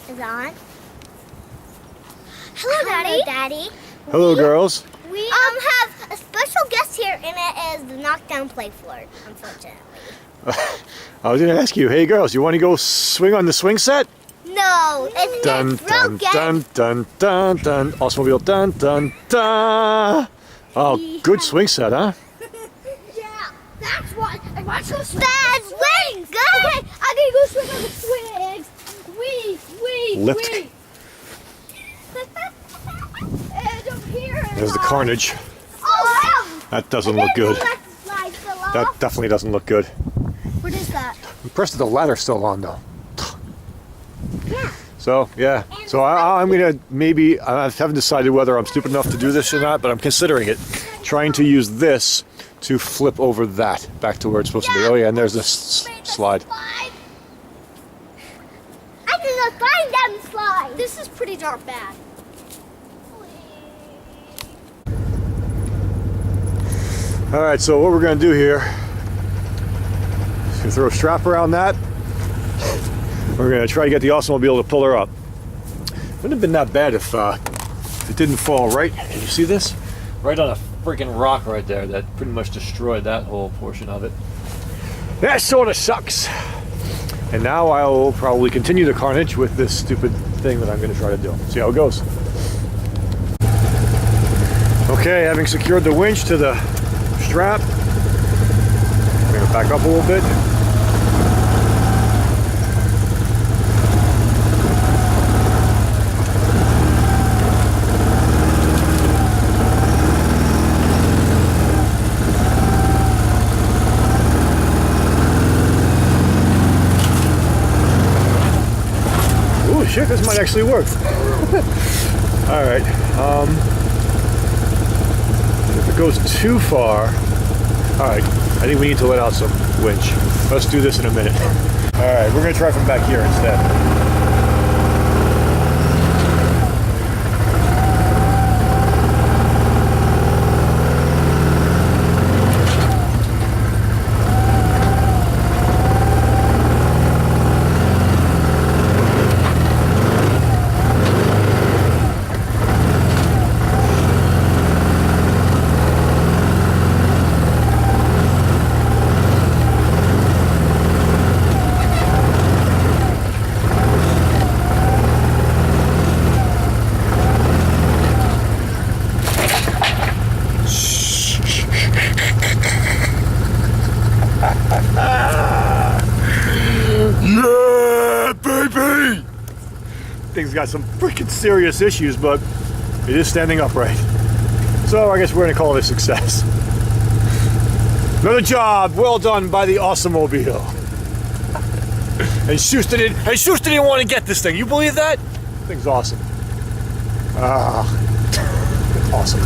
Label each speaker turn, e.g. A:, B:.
A: Is on. Hello, Daddy. Hello, Daddy.
B: Hello, girls.
A: We have a special guest here, and it is the knockdown playfort, unfortunately.
B: I was going to ask you, hey, girls, you want to go swing on the swing set?
A: No, it's
B: Dun, dun, dun, dun, dun, dun. Automobile, dun, dun, dun. Oh, good swing set, huh?
A: Yeah, that's what. I want to swing. That's swings. Good. Okay, I'm gonna go swing on the swings.
B: Lift.
A: And up here.
B: There's the carnage.
A: Oh, wow.
B: That doesn't look good.
A: That
B: That definitely doesn't look good.
A: What is that?
B: Impressed that the ladder's still on, though.
A: Yeah.
B: So, yeah. So I'm going to maybe, I haven't decided whether I'm stupid enough to do this or not, but I'm considering it. Trying to use this to flip over that back to where it's supposed to be. Oh, yeah, and there's this slide.
A: I can go slide down the slide. This is pretty darn bad.
B: All right, so what we're going to do here is throw a strap around that. We're going to try to get the Automobile to pull her up. Wouldn't have been that bad if it didn't fall right. Can you see this? Right on a freaking rock right there that pretty much destroyed that whole portion of it. That sort of sucks. And now I'll probably continue the carnage with this stupid thing that I'm going to try to do. See how it goes. Okay, having secured the winch to the strap, I'm going to back up a little bit. Ooh, shit, this might actually work. All right. If it goes too far, all right, I think we need to let out some winch. Let's do this in a minute. All right, we're gonna try from back here instead. Yeah, baby! Thing's got some freaking serious issues, but it is standing upright. So I guess we're gonna call it a success. Another job well done by the Automobile. And Schuster didn't want to get this thing. You believe that? Thing's awesome. Awesome.